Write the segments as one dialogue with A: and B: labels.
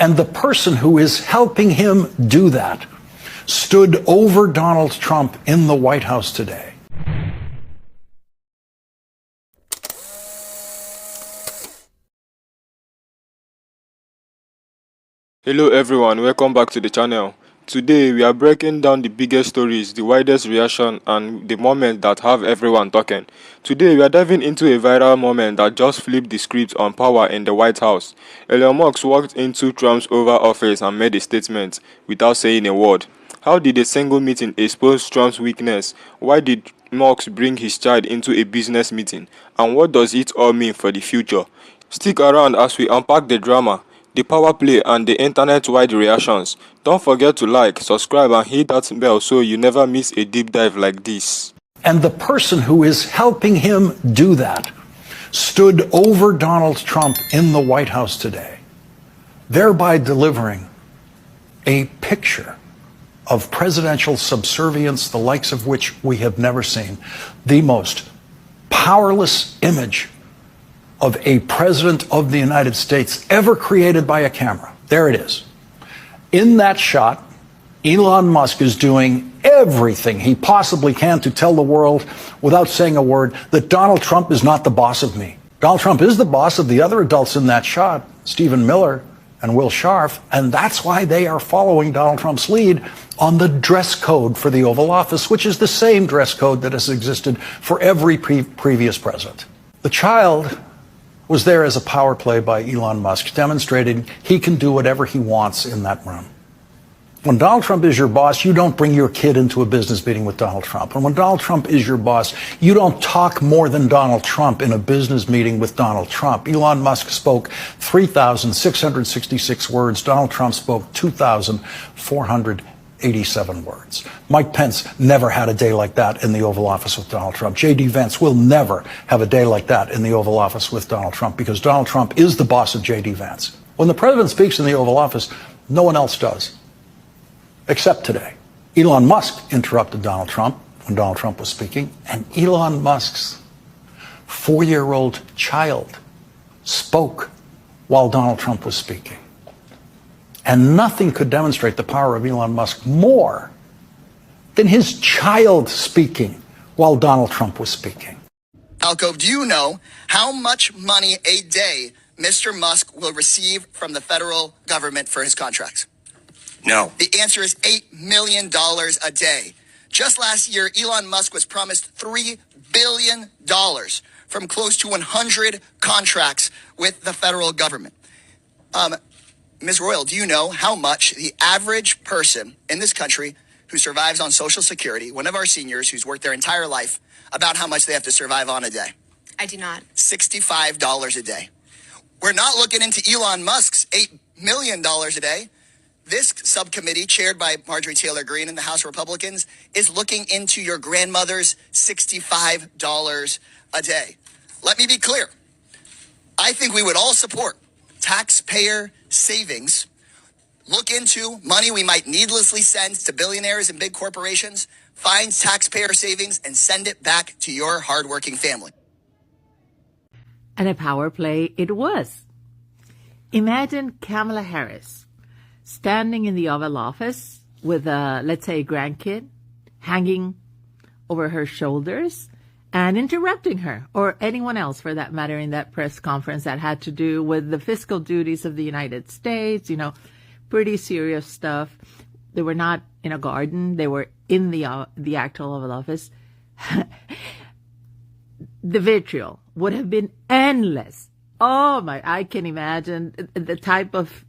A: And the person who is helping him do that stood over Donald Trump in the White House today.
B: Hello everyone, welcome back to the channel. Today we are breaking down the biggest stories, the widest reaction and the moments that have everyone talking. Today we are diving into a viral moment that just flipped the script on power in the White House. Elon Musk walked into Trump's Oval Office and made a statement without saying a word. How did a single meeting expose Trump's weakness? Why did Musk bring his child into a business meeting? And what does it all mean for the future? Stick around as we unpack the drama, the power play and the internet-wide reactions. Don't forget to like, subscribe and hit that bell so you never miss a deep dive like this.
A: And the person who is helping him do that stood over Donald Trump in the White House today, thereby delivering a picture of presidential subservience, the likes of which we have never seen. The most powerless image of a president of the United States ever created by a camera. There it is. In that shot, Elon Musk is doing everything he possibly can to tell the world, without saying a word, that Donald Trump is not the boss of me. Donald Trump is the boss of the other adults in that shot, Stephen Miller and Will Scharf, and that's why they are following Donald Trump's lead on the dress code for the Oval Office, which is the same dress code that has existed for every previous president. The child was there as a power play by Elon Musk, demonstrating he can do whatever he wants in that room. When Donald Trump is your boss, you don't bring your kid into a business meeting with Donald Trump. And when Donald Trump is your boss, you don't talk more than Donald Trump in a business meeting with Donald Trump. Elon Musk spoke 3,666 words. Donald Trump spoke 2,487 words. Mike Pence never had a day like that in the Oval Office with Donald Trump. J.D. Vance will never have a day like that in the Oval Office with Donald Trump, because Donald Trump is the boss of J.D. Vance. When the president speaks in the Oval Office, no one else does. Except today. Elon Musk interrupted Donald Trump when Donald Trump was speaking, and Elon Musk's 4-year-old child spoke while Donald Trump was speaking. And nothing could demonstrate the power of Elon Musk more than his child speaking while Donald Trump was speaking.
C: Alco, do you know how much money a day Mr. Musk will receive from the federal government for his contracts?
D: No.
C: The answer is $8 million a day. Just last year, Elon Musk was promised $3 billion from close to 100 contracts with the federal government. Ms. Royal, do you know how much the average person in this country who survives on Social Security, one of our seniors who's worked their entire life, about how much they have to survive on a day?
E: I do not.
C: $65 a day. We're not looking into Elon Musk's $8 million a day. This subcommittee, chaired by Marjorie Taylor Greene and the House Republicans, is looking into your grandmother's $65 a day. Let me be clear. I think we would all support taxpayer savings. Look into money we might needlessly send to billionaires and big corporations. Find taxpayer savings and send it back to your hardworking family.
F: And a power play it was. Imagine Kamala Harris standing in the Oval Office with let's say, a grandkid hanging over her shoulders and interrupting her, or anyone else for that matter, in that press conference that had to do with the fiscal duties of the United States, pretty serious stuff. They were not in a garden. They were in the actual Oval Office. The vitriol would have been endless. Oh my, I can imagine the type of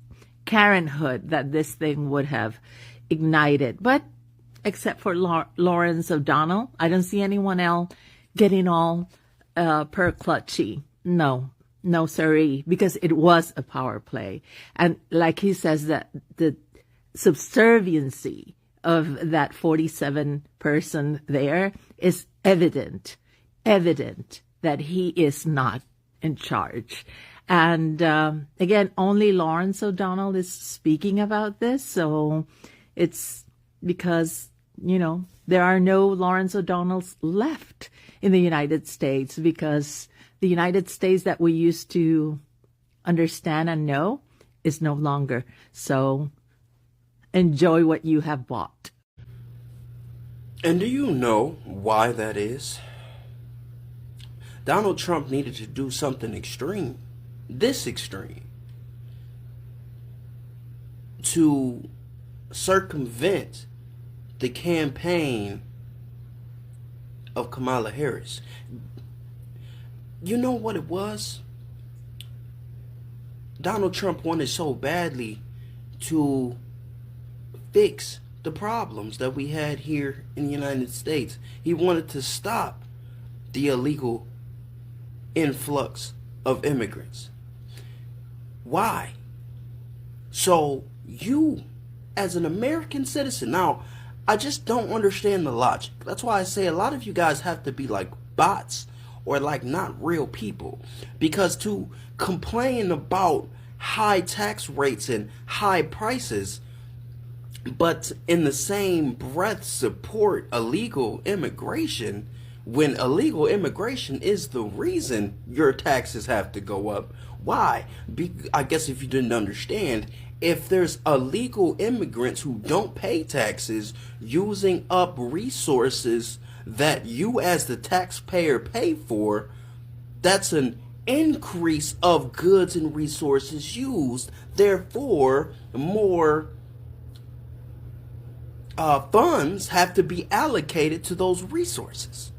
F: Karenhood that this thing would have ignited. But except for Lawrence O'Donnell, I don't see anyone else getting all per clutchy. No, sirree, because it was a power play. And like he says, that the subserviency of that 47 person there is evident that he is not in charge. And again, only Lawrence O'Donnell is speaking about this. So it's because, there are no Lawrence O'Donnells left in the United States, because the United States that we used to understand and know is no longer. So enjoy what you have bought.
D: And do you know why that is? Donald Trump needed to do something extreme, this extreme, to circumvent the campaign of Kamala Harris. You know what it was? Donald Trump wanted so badly to fix the problems that we had here in the United States. He wanted to stop the illegal influx of immigrants. Why? So you, as an American citizen, now, I just don't understand the logic. That's why I say a lot of you guys have to be like bots or like not real people. Because to complain about high tax rates and high prices, but in the same breath support illegal immigration, when illegal immigration is the reason your taxes have to go up. Why? I guess if you didn't understand, if there's illegal immigrants who don't pay taxes using up resources that you as the taxpayer pay for, that's an increase of goods and resources used. Therefore, more funds have to be allocated to those resources.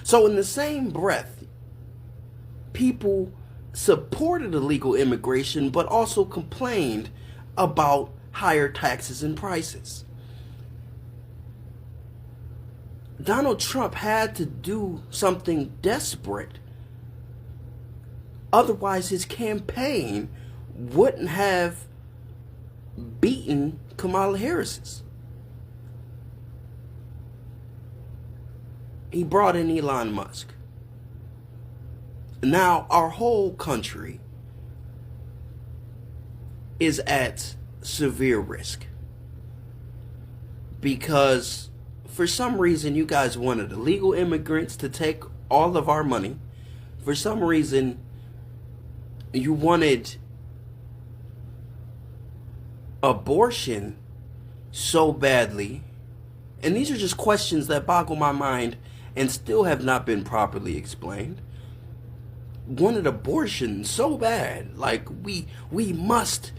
D: So in the same breath, people supported illegal immigration, but also complained about higher taxes and prices. Donald Trump had to do something desperate. Otherwise, his campaign wouldn't have beaten Kamala Harris's. He brought in Elon Musk. Now, our whole country is at severe risk because for some reason you guys wanted illegal immigrants to take all of our money. For some reason you wanted abortion so badly. And these are just questions that boggle my mind and still have not been properly explained. Wanted abortion so bad, like we must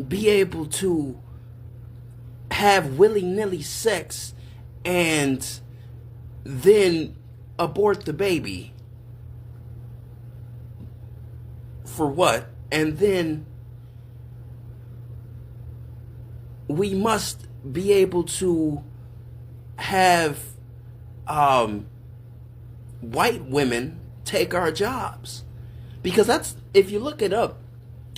D: be able to have willy-nilly sex and then abort the baby. For what? And then we must be able to have white women take our jobs. Because that's, if you look it up,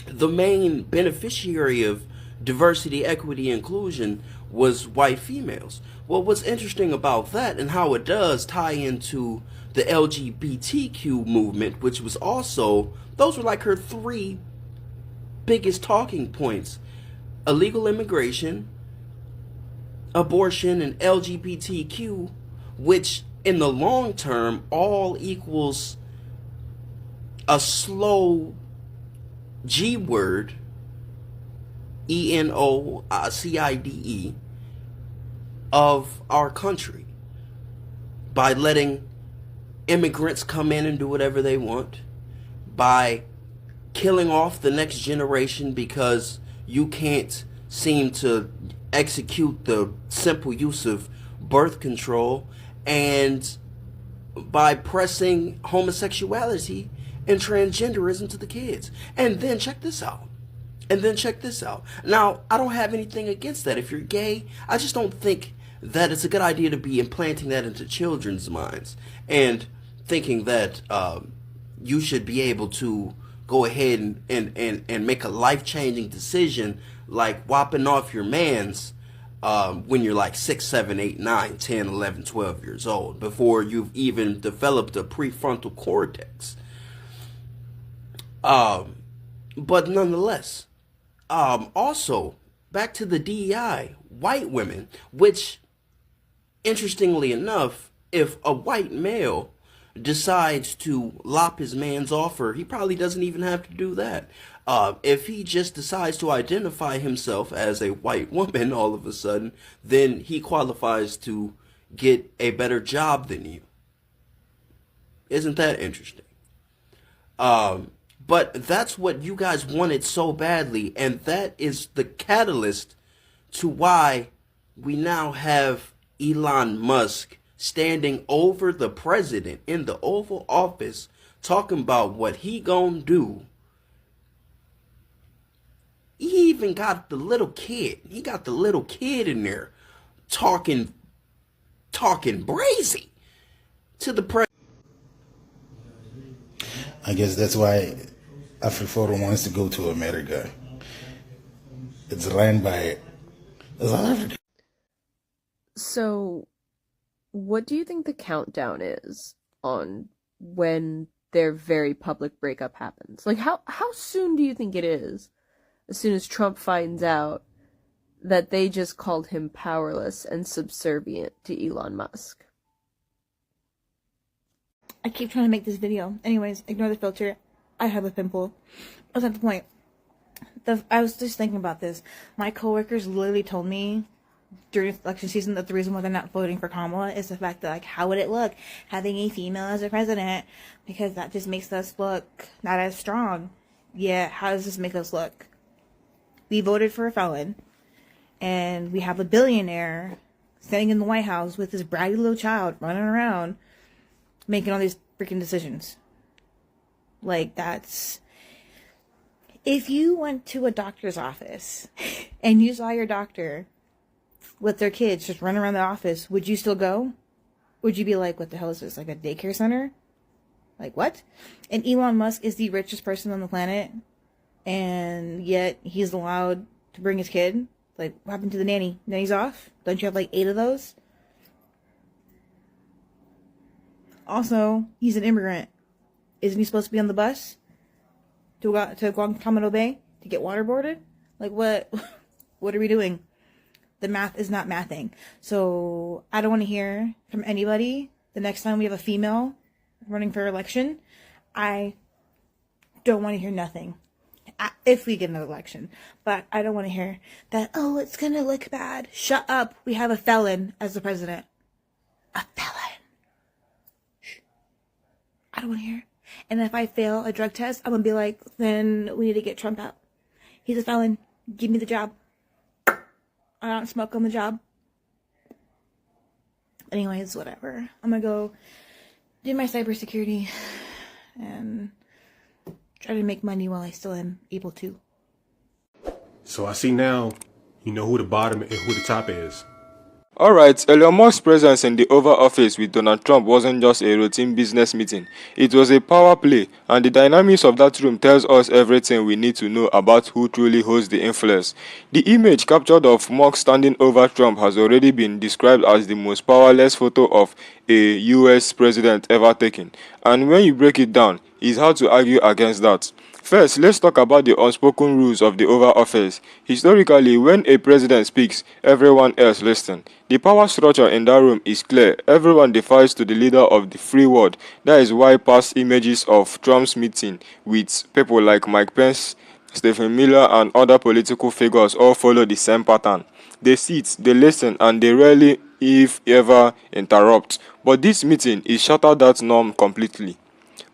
D: the main beneficiary of diversity, equity, inclusion was white females. Well, what's interesting about that and how it does tie into the LGBTQ movement, which was also, those were like her three biggest talking points: illegal immigration, abortion, and LGBTQ, which in the long term all equals a slow G word, ENOCIDE, of our country, by letting immigrants come in and do whatever they want, by killing off the next generation because you can't seem to execute the simple use of birth control, and by pressing homosexuality and transgenderism to the kids. And then check this out. Now, I don't have anything against that. If you're gay, I just don't think that it's a good idea to be implanting that into children's minds and thinking that you should be able to go ahead and make a life-changing decision like whopping off your mans when you're like 6, 7, 8, 9, 10, 11, 12 years old, before you've even developed a prefrontal cortex. But nonetheless, also, back to the DEI, white women, which, interestingly enough, if a white male decides to lop his man's offer, he probably doesn't even have to do that. If he just decides to identify himself as a white woman all of a sudden, then he qualifies to get a better job than you. Isn't that interesting? But that's what you guys wanted so badly, and that is the catalyst to why we now have Elon Musk standing over the president in the Oval Office talking about what he gonna do. He even got the little kid. He got the little kid in there talking brazy to the president.
E: I guess that's why Afriforum wants to go to America. It's ran by South Africa.
G: So, what do you think the countdown is on when their very public breakup happens? Like, how soon do you think it is? As soon as Trump finds out that they just called him powerless and subservient to Elon Musk.
H: I keep trying to make this video. Anyways, ignore the filter. I have a pimple. That's not the point. I was just thinking about this. My coworkers literally told me during election season that the reason why they're not voting for Kamala is the fact that, like, how would it look having a female as a president? Because that just makes us look not as strong. Yeah, how does this make us look? We voted for a felon, and we have a billionaire standing in the White House with his bratty little child running around making all these freaking decisions. Like, that's... If you went to a doctor's office and you saw your doctor with their kids just running around the office, would you still go? Would you be like, what the hell is this, like a daycare center? Like, what? And Elon Musk is the richest person on the planet, and yet he's allowed to bring his kid? Like, what happened to the nanny? Nanny's off? Don't you have like 8 of those? Also, he's an immigrant. Isn't he supposed to be on the bus to Guantanamo Bay to get waterboarded? Like, what? What are we doing? The math is not mathing. So I don't want to hear from anybody the next time we have a female running for election. I don't want to hear nothing. If we get an election. But I don't want to hear that, oh, it's going to look bad. Shut up. We have a felon as the president. A felon. I don't want to hear. And if I fail a drug test, I'm going to be like, then we need to get Trump out. He's a felon. Give me the job. I don't smoke on the job. Anyways, whatever. I'm going to go do my cybersecurity and try to make money while I still am able to.
I: So I see now, you know who the bottom and who the top is.
B: Alright, Elon Musk's presence in the Oval Office with Donald Trump wasn't just a routine business meeting. It was a power play, and the dynamics of that room tells us everything we need to know about who truly holds the influence. The image captured of Musk standing over Trump has already been described as the most powerless photo of a US president ever taken. And when you break it down, it's hard to argue against that. First, let's talk about the unspoken rules of the Oval Office. Historically, when a president speaks, everyone else listens. The power structure in that room is clear. Everyone defies to the leader of the free world. That is why past images of Trump's meeting with people like Mike Pence, Stephen Miller, and other political figures all follow the same pattern. They sit, they listen, and they rarely, if ever, interrupt. But this meeting is shattered that norm completely.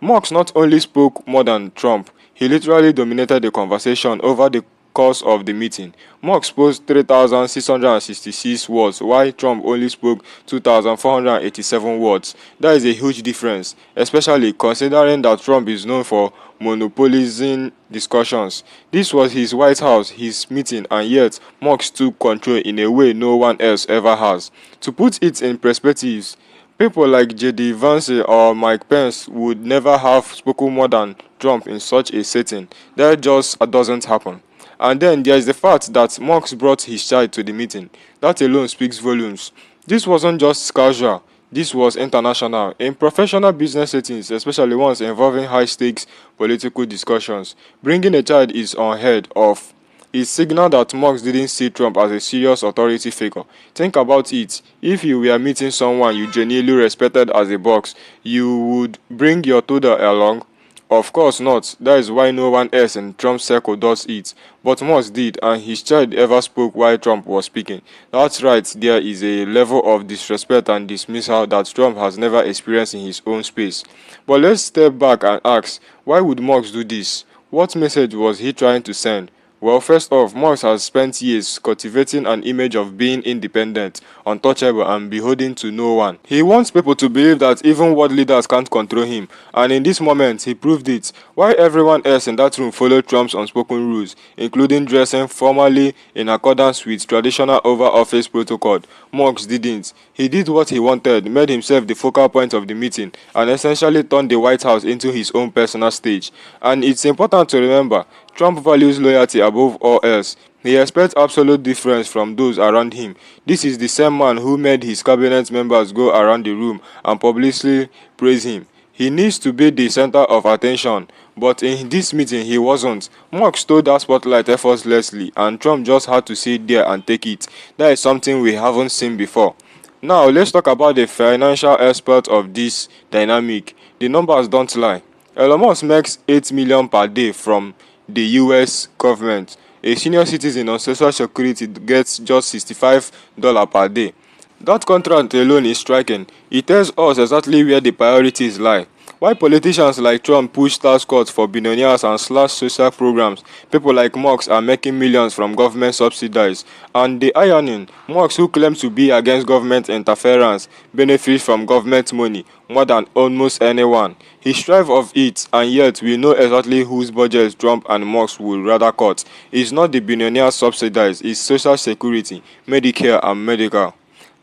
B: Musk not only spoke more than Trump, he literally dominated the conversation over the course of the meeting. Musk spoke 3,666 words, while Trump only spoke 2,487 words. That is a huge difference, especially considering that Trump is known for monopolizing discussions. This was his White House, his meeting, and yet Musk took control in a way no one else ever has. To put it in perspective, people like J.D. Vance or Mike Pence would never have spoken more than Trump in such a setting. That just doesn't happen. And then there is the fact that Musk brought his child to the meeting. That alone speaks volumes. This wasn't just casual. This was international. In professional business settings, especially ones involving high-stakes political discussions, bringing a child is unheard of. It signaled that Musk didn't see Trump as a serious authority figure. Think about it. If you were meeting someone you genuinely respected as a boss, you would bring your Tudor along? Of course not. That is why no one else in Trump's circle does it. But Musk did, and his child ever spoke while Trump was speaking. That's right, there is a level of disrespect and dismissal that Trump has never experienced in his own space. But let's step back and ask, why would Musk do this? What message was he trying to send? Well, first off, Musk has spent years cultivating an image of being independent, untouchable, and beholden to no one. He wants people to believe that even world leaders can't control him, and in this moment, he proved it. While everyone else in that room followed Trump's unspoken rules, including dressing formally in accordance with traditional Oval Office protocol, Musk didn't. He did what he wanted, made himself the focal point of the meeting, and essentially turned the White House into his own personal stage. And it's important to remember, Trump values loyalty above all else. He expects absolute difference from those around him. This is the same man who made his cabinet members go around the room and publicly praise him. He needs to be the center of attention, but in this meeting he wasn't. Musk stole that spotlight effortlessly, and Trump just had to sit there and take it. That is something we haven't seen before. Now let's talk about the financial aspect of this dynamic. The numbers don't lie. Elon Musk makes $8 million per day from the US government. A senior citizen on Social Security gets just $65 per day. That contract alone is striking. It tells us exactly where the priorities lie. Why politicians like Trump push tax cuts for billionaires and slash social programs, people like Musk are making millions from government subsidies. And the irony, Musk, who claims to be against government interference, benefits from government money more than almost anyone. He strives of it, and yet we know exactly whose budgets Trump and Musk would rather cut. It's not the billionaires subsidies, it's social security, Medicare and medical.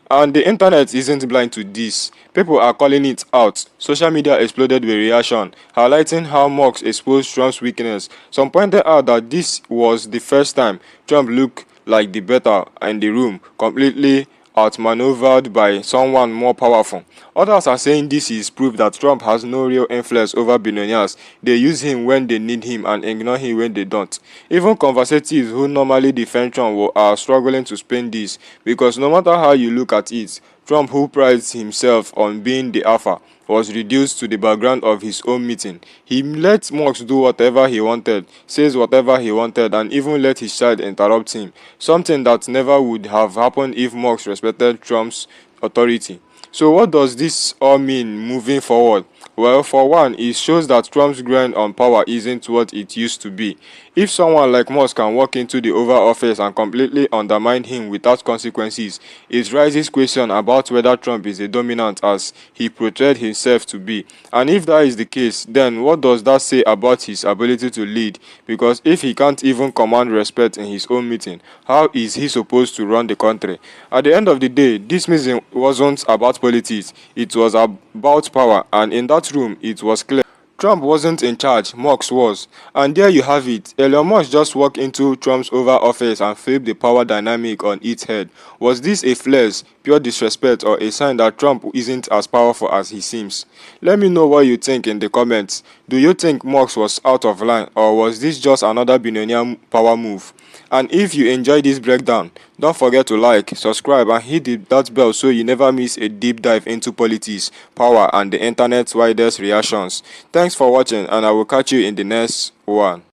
B: And the internet isn't blind to this. People are calling it out. Social media exploded with reaction, highlighting how Musk exposed Trump's weakness. Some pointed out that this was the first time Trump looked like the better in the room, completely outmaneuvered by someone more powerful. Others are saying this is proof that Trump has no real influence over billionaires. They use him when they need him and ignore him when they don't. Even conservatives who normally defend Trump are struggling to spin this, because no matter how you look at it, Trump, who prides himself on being the alpha, was reduced to the background of his own meeting. He let Musk do whatever he wanted, says whatever he wanted, and even let his child interrupt him, something that never would have happened if Musk respected Trump's authority. So what does this all mean moving forward? Well, for one, it shows that Trump's grind on power isn't what it used to be. If someone like Musk can walk into the Oval Office and completely undermine him without consequences, it raises questions about whether Trump is as dominant as he portrayed himself to be. And if that is the case, then what does that say about his ability to lead? Because if he can't even command respect in his own meeting, how is he supposed to run the country? At the end of the day, this meeting wasn't about politics, it was about power, and in that room, it was clear Trump wasn't in charge, Musk was. And there you have it. Elon Musk just walked into Trump's Oval Office and flipped the power dynamic on its head. Was this a flex, pure disrespect, or a sign that Trump isn't as powerful as he seems? Let me know what you think in the comments. Do you think Musk was out of line, or was this just another billionaire power move? And if you enjoyed this breakdown, don't forget to like, subscribe, and hit that bell so you never miss a deep dive into politics, power, and the internet's widest reactions. Thanks for watching, and I will catch you in the next one.